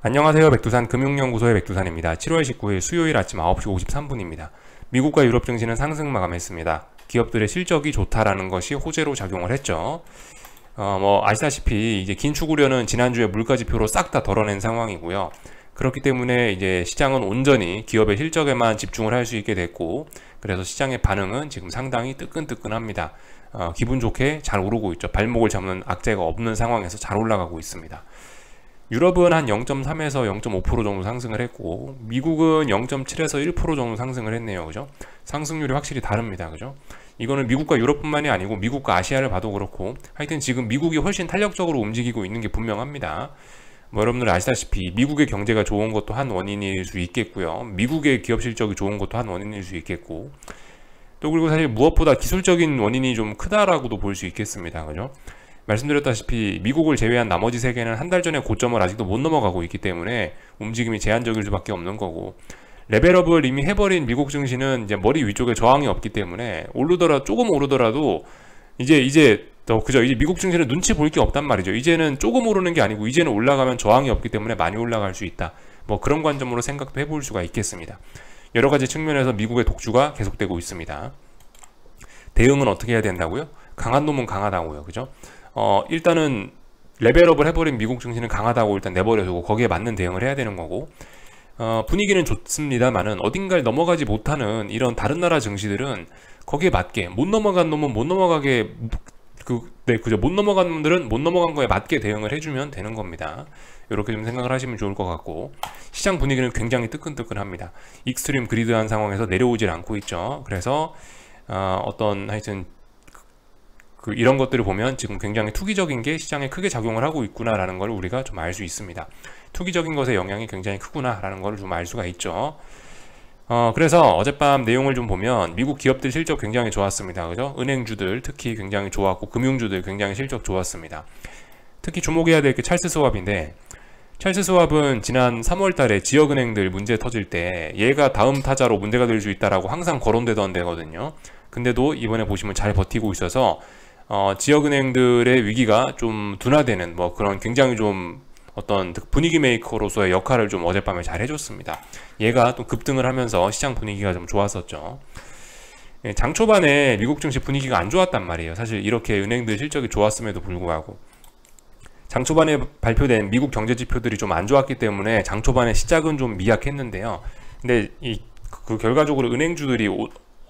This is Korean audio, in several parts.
안녕하세요. 백두산 금융연구소의 백두산입니다. 7월 19일 수요일 아침 9시 53분입니다. 미국과 유럽 증시는 상승 마감했습니다. 기업들의 실적이 좋다라는 것이 호재로 작용을 했죠. 아시다시피 이제 긴축 우려는 지난주에 물가 지표로 싹 다 덜어낸 상황이고요. 그렇기 때문에 이제 시장은 온전히 기업의 실적에만 집중을 할 수 있게 됐고, 그래서 시장의 반응은 지금 상당히 뜨끈뜨끈합니다. 기분 좋게 잘 오르고 있죠. 발목을 잡는 악재가 없는 상황에서 잘 올라가고 있습니다. 유럽은 한 0.3에서 0.5% 정도 상승을 했고, 미국은 0.7에서 1% 정도 상승을 했네요. 그죠? 상승률이 확실히 다릅니다. 그죠? 이거는 미국과 유럽뿐만이 아니고 미국과 아시아를 봐도 그렇고, 하여튼 지금 미국이 훨씬 탄력적으로 움직이고 있는 게 분명합니다. 여러분들 아시다시피 미국의 경제가 좋은 것도 한 원인일 수 있겠고요. 미국의 기업 실적이 좋은 것도 한 원인일 수 있겠고, 또 그리고 사실 무엇보다 기술적인 원인이 좀 크다라고도 볼 수 있겠습니다. 그죠? 말씀드렸다시피 미국을 제외한 나머지 세계는 한 달 전에 고점을 아직도 못 넘어가고 있기 때문에 움직임이 제한적일 수밖에 없는 거고, 레벨업을 이미 해버린 미국 증시는 이제 머리 위쪽에 저항이 없기 때문에 조금 오르더라도 이제 미국 증시는 눈치 볼 게 없단 말이죠. 이제는 조금 오르는 게 아니고 이제는 올라가면 저항이 없기 때문에 많이 올라갈 수 있다. 그런 관점으로 생각도 해볼 수가 있겠습니다. 여러 가지 측면에서 미국의 독주가 계속되고 있습니다. 대응은 어떻게 해야 된다고요? 강한 놈은 강하다고요. 그죠? 일단은 레벨업을 해버린 미국 증시는 강하다고 일단 내버려두고 거기에 맞는 대응을 해야 되는 거고, 분위기는 좋습니다만은 어딘가를 넘어가지 못하는 이런 다른 나라 증시들은 거기에 맞게 못 넘어간 놈은 못 넘어가게 못 넘어간 놈들은 못 넘어간 거에 맞게 대응을 해주면 되는 겁니다. 이렇게 좀 생각을 하시면 좋을 것 같고, 시장 분위기는 굉장히 뜨끈뜨끈합니다. 익스트림 그리드한 상황에서 내려오질 않고 있죠. 그래서 하여튼 이런 것들을 보면 지금 굉장히 투기적인 게 시장에 크게 작용을 하고 있구나라는 걸 우리가 좀 알 수 있습니다. 투기적인 것의 영향이 굉장히 크구나라는 걸 좀 알 수가 있죠. 그래서 어젯밤 내용을 좀 보면 미국 기업들 실적 굉장히 좋았습니다. 그죠? 은행주들 특히 굉장히 좋았고, 금융주들 굉장히 실적 좋았습니다. 특히 주목해야 될 게 찰스 스왑인데, 찰스 스왑은 지난 3월 달에 지역은행들 문제 터질 때 얘가 다음 타자로 문제가 될 수 있다라고 항상 거론되던 데거든요. 근데도 이번에 보시면 잘 버티고 있어서 지역은행들의 위기가 좀 둔화되는 그런 굉장히 좀 어떤 분위기 메이커로서의 역할을 좀 어젯밤에 잘 해줬습니다. 얘가 또 급등을 하면서 시장 분위기가 좀 좋았었죠. 장 초반에 미국 증시 분위기가 안 좋았단 말이에요. 사실 이렇게 은행들 실적이 좋았음에도 불구하고 장 초반에 발표된 미국 경제 지표들이 좀 안 좋았기 때문에 장 초반에 시작은 좀 미약했는데요. 근데 그 결과적으로 은행주들이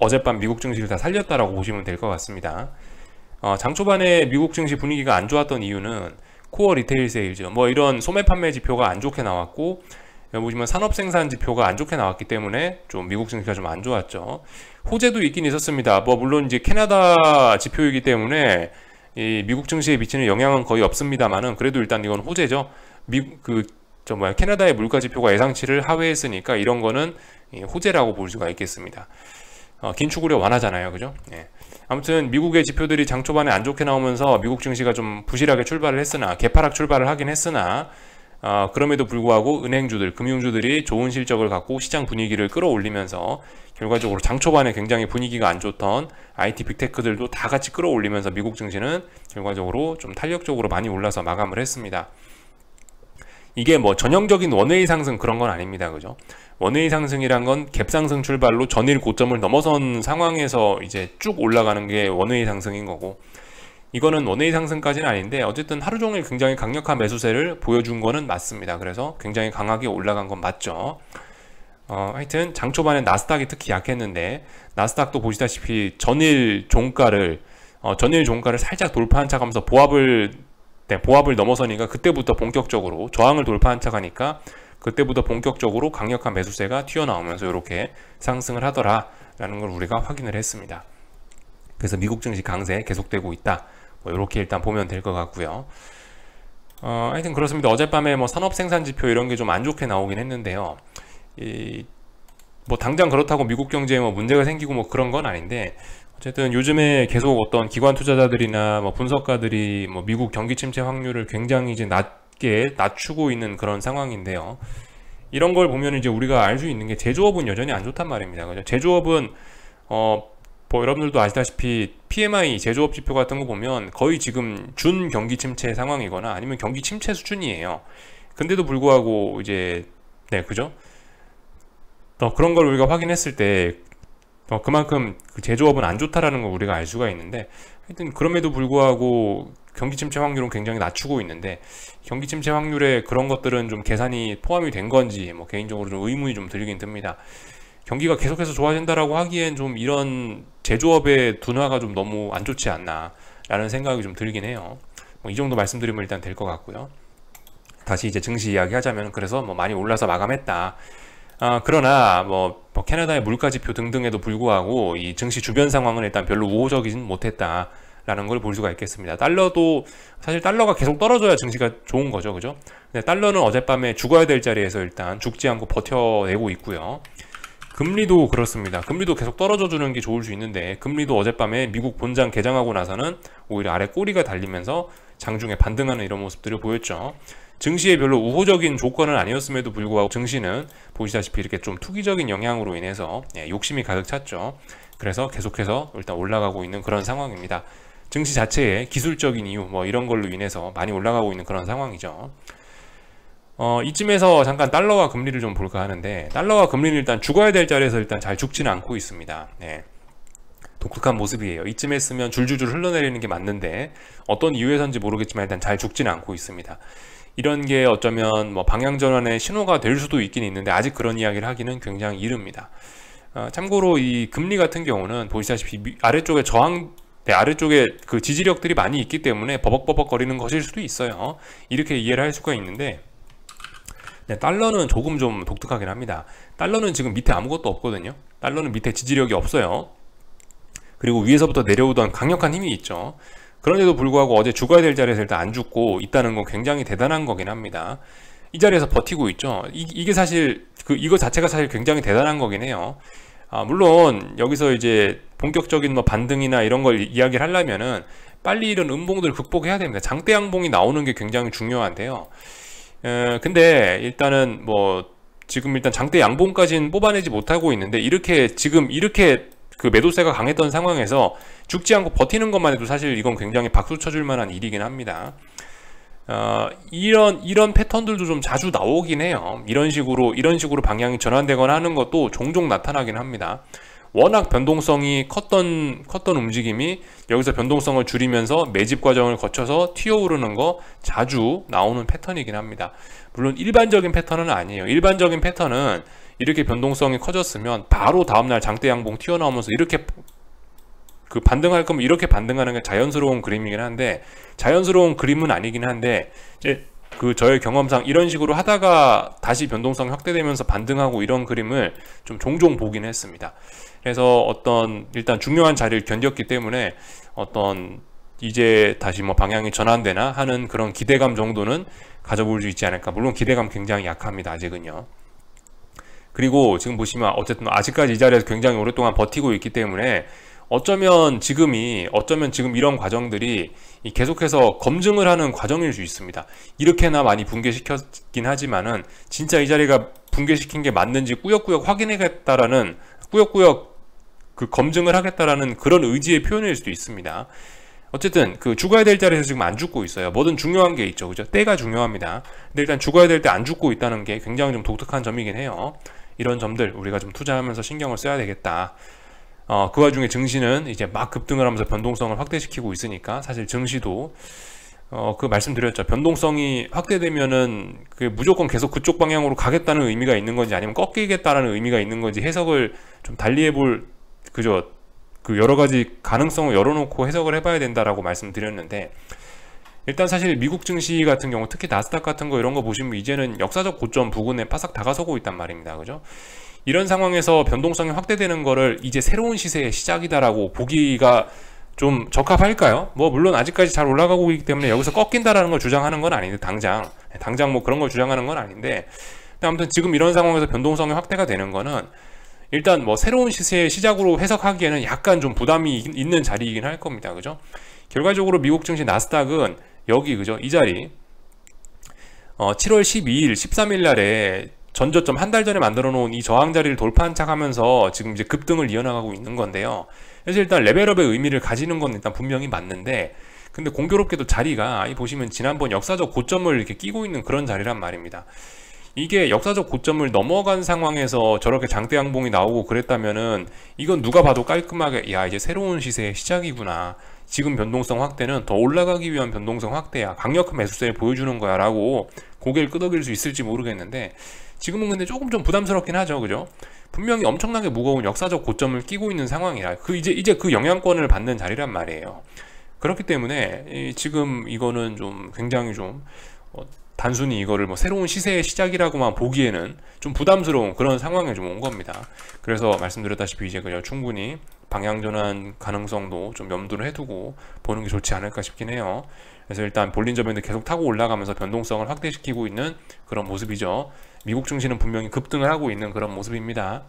어젯밤 미국 증시를 다 살렸다라고 보시면 될 것 같습니다. 장 초반에 미국 증시 분위기가 안 좋았던 이유는 코어 리테일 세일즈, 이런 소매 판매 지표가 안 좋게 나왔고, 보시면 산업 생산 지표가 안 좋게 나왔기 때문에 좀 미국 증시가 좀 안 좋았죠. 호재도 있긴 있었습니다. 물론 이제 캐나다 지표이기 때문에 이 미국 증시에 미치는 영향은 거의 없습니다만은 그래도 일단 이건 호재죠. 캐나다의 물가 지표가 예상치를 하회했으니까 이런 거는 호재라고 볼 수가 있겠습니다. 긴축 우려 완화잖아요. 그죠? 예. 아무튼 미국의 지표들이 장 초반에 안 좋게 나오면서 미국 증시가 좀 부실하게 출발을 했으나, 개파락 출발을 하긴 했으나, 그럼에도 불구하고 은행주들, 금융주들이 좋은 실적을 갖고 시장 분위기를 끌어올리면서 결과적으로 장 초반에 굉장히 분위기가 안 좋던 IT 빅테크들도 다 같이 끌어올리면서 미국 증시는 결과적으로 좀 탄력적으로 많이 올라서 마감을 했습니다. 이게 전형적인 원웨이 상승 그런 건 아닙니다. 그죠? 원웨이 상승이란 건 갭상승 출발로 전일 고점을 넘어선 상황에서 이제 쭉 올라가는 게 원웨이 상승인 거고, 이거는 원웨이 상승까지는 아닌데 어쨌든 하루 종일 굉장히 강력한 매수세를 보여준 거는 맞습니다. 그래서 굉장히 강하게 올라간 건 맞죠. 하여튼 장 초반에 나스닥이 특히 약했는데, 나스닥도 보시다시피 전일 종가를 살짝 돌파한 척하면서 보합을 넘어서니까 그때부터 본격적으로 저항을 돌파한 척하니까 그때부터 본격적으로 강력한 매수세가 튀어나오면서 이렇게 상승을 하더라라는 걸 우리가 확인을 했습니다. 그래서 미국 증시 강세 계속되고 있다. 이렇게 일단 보면 될 것 같고요. 하여튼 그렇습니다. 어젯밤에 산업 생산 지표 이런 게 좀 안 좋게 나오긴 했는데요. 당장 그렇다고 미국 경제에 문제가 생기고 그런 건 아닌데, 어쨌든 요즘에 계속 어떤 기관 투자자들이나 분석가들이 미국 경기 침체 확률을 굉장히 이제 낮추고 있는 그런 상황인데요. 이런 걸 보면 이제 우리가 알 수 있는 게 제조업은 여전히 안 좋단 말입니다. 그죠? 제조업은 여러분들도 아시다시피 PMI 제조업 지표 같은 거 보면 거의 지금 준 경기 침체 상황이거나 아니면 경기 침체 수준이에요. 근데도 불구하고 이제 네, 그죠? 그런 걸 우리가 확인했을 때 그만큼 그 제조업은 안 좋다라는 걸 우리가 알 수가 있는데, 하여튼 그럼에도 불구하고 경기 침체 확률은 굉장히 낮추고 있는데, 경기 침체 확률에 그런 것들은 좀 계산이 포함이 된 건지 뭐 개인적으로 좀 의문이 좀 들긴 듭니다. 경기가 계속해서 좋아진다라고 하기엔 좀 이런 제조업의 둔화가 좀 너무 안 좋지 않나 라는 생각이 좀 들긴 해요. 뭐 이 정도 말씀드리면 일단 될 것 같고요. 다시 이제 증시 이야기 하자면, 그래서 뭐 많이 올라서 마감했다. 그러나 뭐 캐나다의 물가지표 등등에도 불구하고 이 증시 주변 상황은 일단 별로 우호적이진 못했다라는 걸 볼 수가 있겠습니다. 달러도 사실 달러가 계속 떨어져야 증시가 좋은 거죠, 그죠? 근데 달러는 어젯밤에 죽어야 될 자리에서 일단 죽지 않고 버텨내고 있고요. 금리도 그렇습니다. 금리도 계속 떨어져 주는 게 좋을 수 있는데, 금리도 어젯밤에 미국 본장 개장하고 나서는 오히려 아래 꼬리가 달리면서 장중에 반등하는 이런 모습들을 보였죠. 증시에 별로 우호적인 조건은 아니었음에도 불구하고 증시는 보시다시피 이렇게 좀 투기적인 영향으로 인해서 욕심이 가득 찼죠. 그래서 계속해서 일단 올라가고 있는 그런 상황입니다. 증시 자체의 기술적인 이유 뭐 이런 걸로 인해서 많이 올라가고 있는 그런 상황이죠. 이쯤에서 잠깐 달러와 금리를 좀 볼까 하는데, 달러와 금리는 일단 죽어야 될 자리에서 일단 잘 죽지는 않고 있습니다. 네. 독특한 모습이에요. 이쯤에 쓰면 줄줄줄 흘러내리는 게 맞는데 어떤 이유에선지 모르겠지만 일단 잘 죽지는 않고 있습니다. 이런 게 어쩌면 뭐 방향 전환의 신호가 될 수도 있긴 있는데, 아직 그런 이야기를 하기는 굉장히 이릅니다. 참고로 이 금리 같은 경우는 보시다시피 아래쪽에 아래쪽에 그 지지력들이 많이 있기 때문에 버벅버벅 거리는 것일 수도 있어요. 이렇게 이해를 할 수가 있는데, 네, 달러는 조금 좀 독특하긴 합니다. 달러는 지금 밑에 아무것도 없거든요. 달러는 밑에 지지력이 없어요. 그리고 위에서부터 내려오던 강력한 힘이 있죠. 그런데도 불구하고 어제 죽어야 될 자리에서 일단 안 죽고 있다는 건 굉장히 대단한 거긴 합니다. 이 자리에서 버티고 있죠. 이게 사실 이거 자체가 사실 굉장히 대단한 거긴 해요. 물론 여기서 이제 본격적인 뭐 반등이나 이런 걸 이야기를 하려면은 빨리 이런 음봉들을 극복해야 됩니다. 장대 양봉이 나오는 게 굉장히 중요한데요. 근데 일단은 뭐 지금 일단 장대 양봉까지는 뽑아내지 못하고 있는데, 지금 이렇게 그 매도세가 강했던 상황에서 죽지 않고 버티는 것만 해도 사실 이건 굉장히 박수 쳐줄 만한 일이긴 합니다. 이런 패턴들도 좀 자주 나오긴 해요. 이런 식으로 방향이 전환되거나 하는 것도 종종 나타나긴 합니다. 워낙 변동성이 컸던 움직임이 여기서 변동성을 줄이면서 매집 과정을 거쳐서 튀어오르는 거 자주 나오는 패턴이긴 합니다. 물론 일반적인 패턴은 아니에요. 일반적인 패턴은 이렇게 변동성이 커졌으면 바로 다음날 장대 양봉 튀어나오면서 이렇게 반등할 거면 이렇게 반등하는 게 자연스러운 그림이긴 한데, 자연스러운 그림은 아니긴 한데, 이제 저의 경험상 이런 식으로 하다가 다시 변동성이 확대되면서 반등하고 이런 그림을 좀 종종 보긴 했습니다. 그래서 일단 중요한 자리를 견뎠기 때문에 이제 다시 뭐 방향이 전환되나 하는 그런 기대감 정도는 가져볼 수 있지 않을까. 물론 기대감 굉장히 약합니다, 아직은요. 그리고 지금 보시면 어쨌든 아직까지 이 자리에서 굉장히 오랫동안 버티고 있기 때문에 어쩌면 지금 이런 과정들이 계속해서 검증을 하는 과정일 수 있습니다. 이렇게나 많이 붕괴시켰긴 하지만은 진짜 이 자리가 붕괴시킨 게 맞는지 꾸역꾸역 확인하겠다라는, 꾸역꾸역 검증을 하겠다라는 그런 의지의 표현일 수도 있습니다. 어쨌든 죽어야 될 자리에서 지금 안 죽고 있어요. 뭐든 중요한 게 있죠, 그죠? 때가 중요합니다. 근데 일단 죽어야 될 때 안 죽고 있다는 게 굉장히 좀 독특한 점이긴 해요. 이런 점들 우리가 좀 투자하면서 신경을 써야 되겠다. 그 와중에 증시는 이제 막 급등을 하면서 변동성을 확대시키고 있으니까, 사실 증시도 말씀드렸죠. 변동성이 확대되면은 무조건 계속 그쪽 방향으로 가겠다는 의미가 있는 건지 아니면 꺾이겠다라는 의미가 있는 건지 해석을 좀 달리 해볼, 그죠? 여러 가지 가능성을 열어놓고 해석을 해봐야 된다라고 말씀드렸는데, 일단 사실 미국 증시 같은 경우 특히 나스닥 같은 거 이런 거 보시면 이제는 역사적 고점 부근에 바싹 다가서고 있단 말입니다, 그죠? 이런 상황에서 변동성이 확대되는 거를 이제 새로운 시세의 시작이다라고 보기가 좀 적합할까요? 뭐 물론 아직까지 잘 올라가고 있기 때문에 여기서 꺾인다라는 걸 주장하는 건 아닌데, 당장 뭐 그런 걸 주장하는 건 아닌데, 아무튼 지금 이런 상황에서 변동성이 확대가 되는 거는 일단 뭐 새로운 시세의 시작으로 해석하기에는 약간 좀 부담이 있는 자리이긴 할 겁니다, 그죠? 결과적으로 미국 증시 나스닥은 여기, 그죠? 이 자리 7월 12일, 13일 날에 전저점 한 달 전에 만들어 놓은 이 저항 자리를 돌파한 척 하면서 지금 이제 급등을 이어나가고 있는 건데요. 그래서 일단 레벨업의 의미를 가지는 건 일단 분명히 맞는데, 근데 공교롭게도 자리가 이 보시면 지난번 역사적 고점을 이렇게 끼고 있는 그런 자리란 말입니다. 이게 역사적 고점을 넘어간 상황에서 저렇게 장대 양봉이 나오고 그랬다면은 이건 누가 봐도 깔끔하게 야 이제 새로운 시세의 시작이구나, 지금 변동성 확대는 더 올라가기 위한 변동성 확대야, 강력한 매수세를 보여주는 거야 라고 고개를 끄덕일 수 있을지 모르겠는데, 지금은 근데 조금 좀 부담스럽긴 하죠. 그죠? 분명히 엄청나게 무거운 역사적 고점을 끼고 있는 상황이라 이제 그 영향권을 받는 자리란 말이에요. 그렇기 때문에 지금 이거는 좀 굉장히 좀 단순히 이거를 뭐 새로운 시세의 시작이라고만 보기에는 좀 부담스러운 그런 상황에 좀 온 겁니다. 그래서 말씀드렸다시피 이제 그냥 충분히 방향 전환 가능성도 좀 염두를 해두고 보는 게 좋지 않을까 싶긴 해요. 그래서 일단 볼린저 밴드 계속 타고 올라가면서 변동성을 확대시키고 있는 그런 모습이죠. 미국 증시는 분명히 급등을 하고 있는 그런 모습입니다.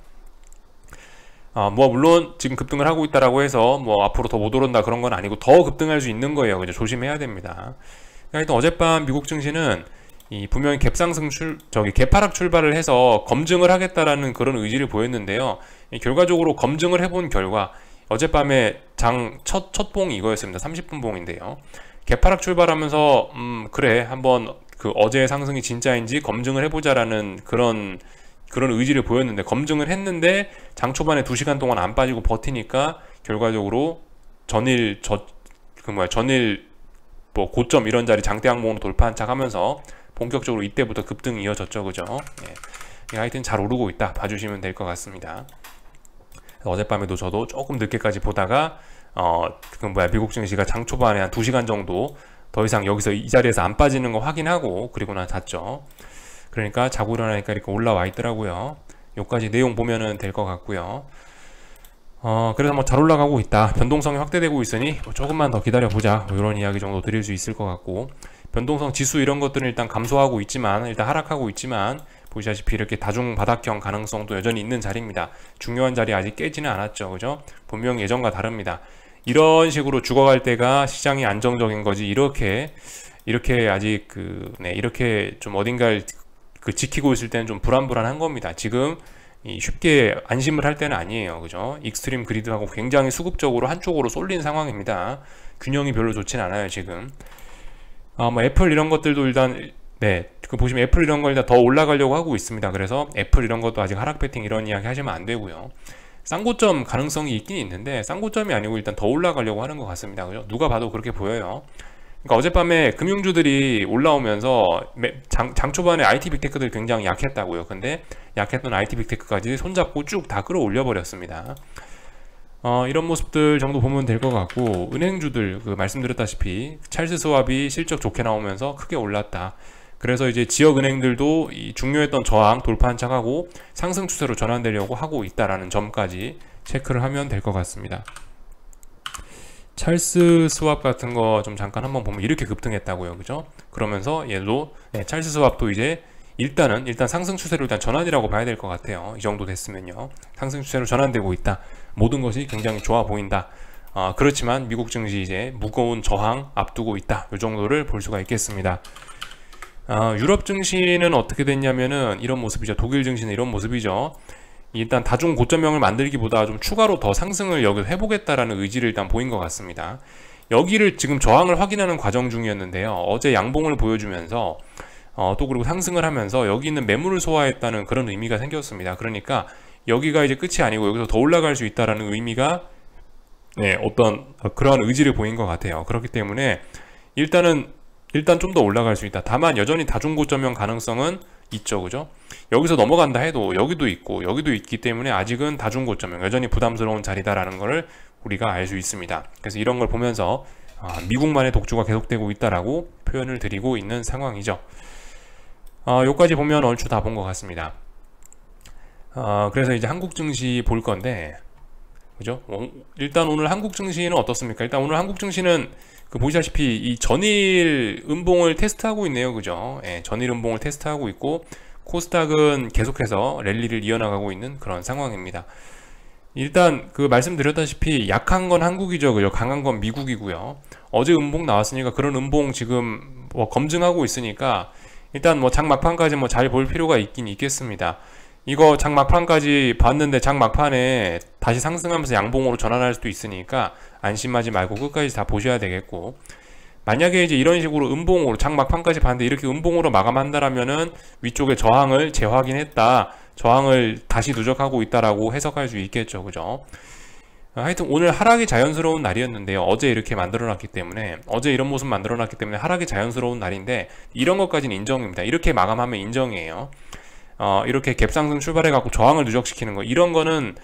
뭐 물론 지금 급등을 하고 있다라고 해서 뭐 앞으로 더 못 오른다 그런 건 아니고 더 급등할 수 있는 거예요. 그죠? 조심해야 됩니다. 하여튼 어젯밤 미국 증시는 분명히 갭상승 개파락 출발을 해서 검증을 하겠다라는 그런 의지를 보였는데요. 결과적으로 검증을 해본 결과 어젯밤에 장 첫 봉이 이거였습니다. 30분 봉인데요. 개파락 출발하면서 그래 한번 그 어제의 상승이 진짜인지 검증을 해보자라는 그런 의지를 보였는데, 검증을 했는데 장 초반에 2시간 동안 안 빠지고 버티니까 결과적으로 전일 뭐 고점 이런 자리 장대 항목으로 돌파한 척 하면서 본격적으로 이때부터 급등이 이어졌죠. 그죠? 예. 하여튼 잘 오르고 있다 봐주시면 될 것 같습니다. 어젯밤에도 저도 조금 늦게까지 보다가 미국 증시가 장 초반에 한 2시간 정도 더 이상 여기서 이 자리에서 안 빠지는 거 확인하고 그리고 난 잤죠. 그러니까 자고 일어나니까 이렇게 올라와 있더라고요. 여기까지 내용 보면은 될 것 같고요. 그래서 뭐 잘 올라가고 있다, 변동성이 확대되고 있으니 뭐 조금만 더 기다려보자, 뭐 이런 이야기 정도 드릴 수 있을 것 같고, 변동성 지수 이런 것들은 일단 감소하고 있지만, 일단 하락하고 있지만 보시다시피 이렇게 다중 바닥형 가능성도 여전히 있는 자리입니다. 중요한 자리 아직 깨지는 않았죠. 그죠? 분명히 예전과 다릅니다. 이런 식으로 죽어갈 때가 시장이 안정적인 거지, 이렇게 아직 이렇게 좀 어딘가를 지키고 있을 때는 좀 불안한 겁니다. 지금 쉽게 안심을 할 때는 아니에요. 그죠? 익스트림 그리드하고 굉장히 수급적으로 한쪽으로 쏠린 상황입니다. 균형이 별로 좋진 않아요, 지금. 뭐 애플 이런 것들도 일단 보시면 애플 이런 걸 일단 더 올라가려고 하고 있습니다. 그래서 애플 이런 것도 아직 하락 배팅 이런 이야기 하시면 안 되고요. 쌍고점 가능성이 있긴 있는데 쌍고점이 아니고 일단 더 올라가려고 하는 것 같습니다. 그죠? 누가 봐도 그렇게 보여요. 그러니까 어젯밤에 금융주들이 올라오면서 장 초반에 IT 빅테크들 굉장히 약했다고요. 근데 약했던 IT 빅테크까지 손잡고 쭉 다 끌어올려 버렸습니다. 이런 모습들 정도 보면 될 것 같고, 은행주들 말씀드렸다시피 찰스 스왑이 실적 좋게 나오면서 크게 올랐다. 그래서 이제 지역 은행들도 이 중요했던 저항 돌파한 척하고 상승 추세로 전환되려고 하고 있다라는 점까지 체크를 하면 될 것 같습니다. 찰스 스왑 같은 거 좀 잠깐 한번 보면 이렇게 급등했다고요. 그죠? 그러면서 얘도 찰스 스왑도 이제 일단 상승 추세로 일단 전환이라고 봐야 될 것 같아요. 이 정도 됐으면요. 상승 추세로 전환되고 있다. 모든 것이 굉장히 좋아 보인다. 그렇지만 미국 증시 이제 무거운 저항 앞두고 있다. 이 정도를 볼 수가 있겠습니다. 유럽 증시는 어떻게 됐냐면은 이런 모습이죠. 독일 증시는 이런 모습이죠. 일단 다중 고점형을 만들기보다 좀 추가로 더 상승을 여기서 해보겠다라는 의지를 일단 보인 것 같습니다. 여기를 지금 저항을 확인하는 과정 중이었는데요. 어제 양봉을 보여주면서 또 그리고 상승을 하면서 여기 있는 매물을 소화했다는 그런 의미가 생겼습니다. 그러니까 여기가 이제 끝이 아니고 여기서 더 올라갈 수 있다라는 의미가 어떤 그러한 의지를 보인 것 같아요. 그렇기 때문에 일단 좀 더 올라갈 수 있다. 다만 여전히 다중고점형 가능성은 있죠. 그죠? 여기서 넘어간다 해도 여기도 있고 여기도 있기 때문에 아직은 다중고점형, 여전히 부담스러운 자리다라는 것을 우리가 알 수 있습니다. 그래서 이런 걸 보면서 미국만의 독주가 계속되고 있다라고 표현을 드리고 있는 상황이죠. 여기까지 보면 얼추 다 본 것 같습니다. 그래서 이제 한국 증시 볼 건데, 그죠? 일단 오늘 한국 증시는 어떻습니까? 일단 오늘 한국 증시는 보시다시피 이 전일 음봉을 테스트하고 있네요. 그죠? 전일 음봉을 테스트하고 있고, 코스닥은 계속해서 랠리를 이어나가고 있는 그런 상황입니다. 일단 말씀드렸다시피 약한 건 한국이죠. 그죠? 강한 건 미국이고요. 어제 음봉 나왔으니까 그런 음봉 지금 검증하고 있으니까 일단 장 막판까지 잘 볼 필요가 있긴 있겠습니다. 이거 장 막판까지 봤는데 장 막판에 다시 상승하면서 양봉으로 전환할 수도 있으니까 안심하지 말고 끝까지 다 보셔야 되겠고, 만약에 이제 이런 식으로 음봉으로 장 막판까지 봤는데 이렇게 음봉으로 마감한다라면은 위쪽에 저항을 재확인했다, 저항을 다시 누적하고 있다라고 해석할 수 있겠죠. 그죠? 하여튼 오늘 하락이 자연스러운 날이었는데요. 어제 이렇게 만들어놨기 때문에, 어제 이런 모습 만들어놨기 때문에 하락이 자연스러운 날인데, 이런 것까지는 인정입니다. 이렇게 마감하면 인정이에요. 이렇게 갭상승 출발해갖고 저항을 누적시키는 거, 이런 거는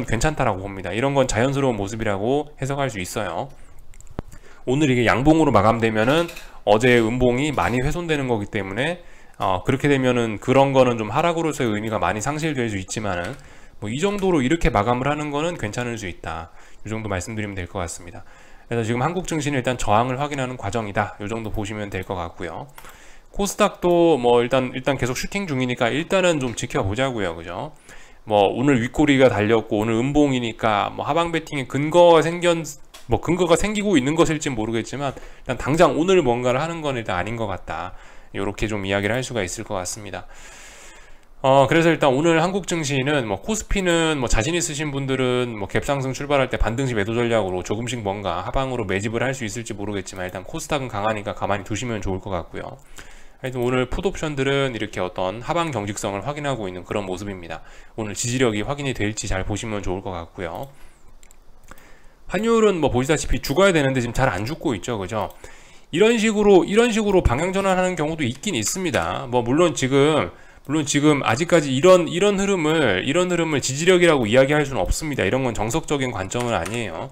괜찮다라고 봅니다. 이런 건 자연스러운 모습이라고 해석할 수 있어요. 오늘 이게 양봉으로 마감되면은 어제의 음봉이 많이 훼손되는 거기 때문에, 그렇게 되면은 그런 거는 좀 하락으로서의 의미가 많이 상실될 수 있지만은, 뭐 이 정도로 이렇게 마감을 하는 거는 괜찮을 수 있다. 이 정도 말씀드리면 될 것 같습니다. 그래서 지금 한국 증시는 일단 저항을 확인하는 과정이다. 이 정도 보시면 될 것 같고요. 코스닥도 뭐 일단 계속 슈팅 중이니까 일단은 좀 지켜보자고요. 그죠? 뭐 오늘 윗꼬리가 달렸고 오늘 음봉이니까 뭐 하방 베팅에 근거가 생기고 있는 것일지 모르겠지만, 일단 당장 오늘 뭔가를 하는 건 일단 아닌 것 같다. 이렇게 좀 이야기를 할 수가 있을 것 같습니다. 그래서 일단 오늘 한국 증시는 뭐 코스피는 뭐 자신 있으신 분들은 뭐 갭상승 출발할 때 반등시 매도 전략으로 조금씩 뭔가 하방으로 매집을 할 수 있을지 모르겠지만, 일단 코스닥은 강하니까 가만히 두시면 좋을 것 같고요. 하여튼 오늘 풋옵션들은 이렇게 어떤 하방 경직성을 확인하고 있는 그런 모습입니다. 오늘 지지력이 확인이 될지 잘 보시면 좋을 것 같고요. 환율은 뭐 보시다시피 죽어야 되는데 지금 잘 안 죽고 있죠. 그죠? 이런 식으로 방향 전환하는 경우도 있긴 있습니다. 뭐 물론 지금 아직까지 이런 흐름을 지지력이라고 이야기할 수는 없습니다. 이런 건 정석적인 관점은 아니에요.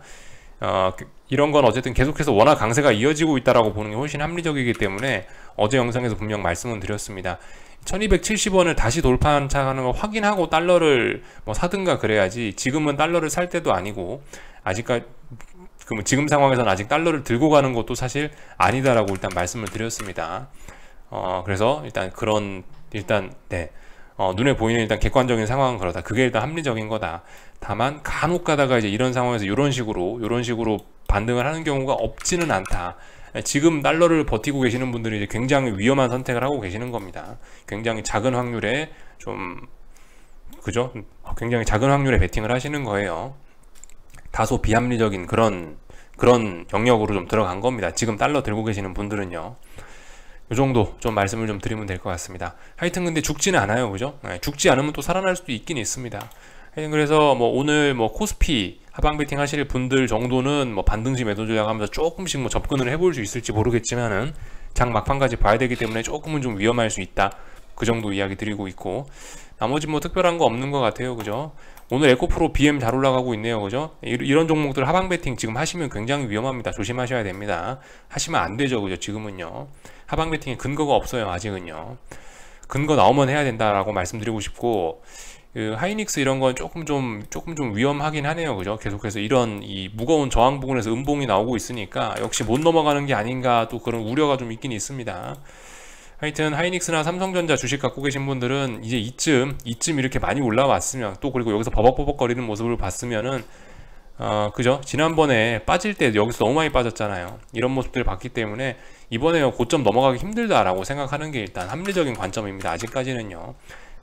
이런 건 어쨌든 계속해서 워낙 강세가 이어지고 있다라고 보는 게 훨씬 합리적이기 때문에 어제 영상에서 분명 말씀은 드렸습니다. 1270원을 다시 돌파하는 거 확인하고 달러를 뭐 사든가 그래야지, 지금은 달러를 살 때도 아니고, 지금 상황에서는 아직 달러를 들고 가는 것도 사실 아니다라고 일단 말씀을 드렸습니다. 그래서 눈에 보이는 일단 객관적인 상황은 그렇다. 그게 일단 합리적인 거다. 다만 간혹 가다가 이제 이런 상황에서 이런 식으로 반등을 하는 경우가 없지는 않다. 지금 달러를 버티고 계시는 분들이 이제 굉장히 위험한 선택을 하고 계시는 겁니다. 굉장히 작은 확률에 굉장히 작은 확률에 베팅을 하시는 거예요. 다소 비합리적인 그런 영역으로 좀 들어간 겁니다. 지금 달러 들고 계시는 분들은요. 이 정도 좀 말씀을 좀 드리면 될 것 같습니다. 하여튼 근데 죽지는 않아요. 그죠? 죽지 않으면 또 살아날 수도 있긴 있습니다. 하여튼 그래서 뭐 오늘 뭐 코스피 하방 베팅 하실 분들 정도는 뭐 반등시 매도 전략하면서 조금씩 뭐 접근을 해볼 수 있을지 모르겠지만은, 장 막판까지 봐야 되기 때문에 조금은 좀 위험할 수 있다. 그 정도 이야기 드리고 있고, 나머지 뭐 특별한 거 없는 것 같아요. 그죠? 오늘 에코프로 BM 잘 올라가고 있네요. 그죠? 이런 종목들 하방 베팅 지금 하시면 굉장히 위험합니다. 조심하셔야 됩니다. 하시면 안 되죠. 그죠? 지금은요. 하방 베팅에 근거가 없어요. 아직은요. 근거 나오면 해야 된다라고 말씀드리고 싶고, 하이닉스 이런 건 조금 좀 위험하긴 하네요. 그죠? 계속해서 이런 이 무거운 저항 부근에서 음봉이 나오고 있으니까 역시 못 넘어가는 게 아닌가, 또 그런 우려가 좀 있긴 있습니다. 하여튼 하이닉스나 삼성전자 주식 갖고 계신 분들은 이제 이쯤 이렇게 많이 올라왔으면, 또 그리고 여기서 버벅버벅거리는 모습을 봤으면은 그죠? 지난번에 빠질 때 여기서 너무 많이 빠졌잖아요. 이런 모습들을 봤기 때문에 이번에 고점 넘어가기 힘들다라고 생각하는 게 일단 합리적인 관점입니다. 아직까지는요.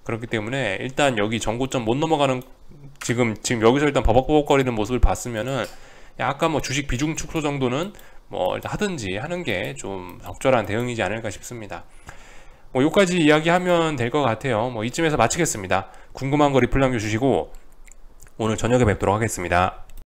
그렇기 때문에 일단 여기 전고점 못 넘어가는, 지금 여기서 일단 버벅버벅거리는 모습을 봤으면은 약간 뭐 주식 비중 축소 정도는 뭐 일단 하든지 하는 게 좀 적절한 대응이지 않을까 싶습니다. 뭐 여기까지 이야기하면 될 것 같아요. 뭐 이쯤에서 마치겠습니다. 궁금한 거 리플 남겨주시고 오늘 저녁에 뵙도록 하겠습니다.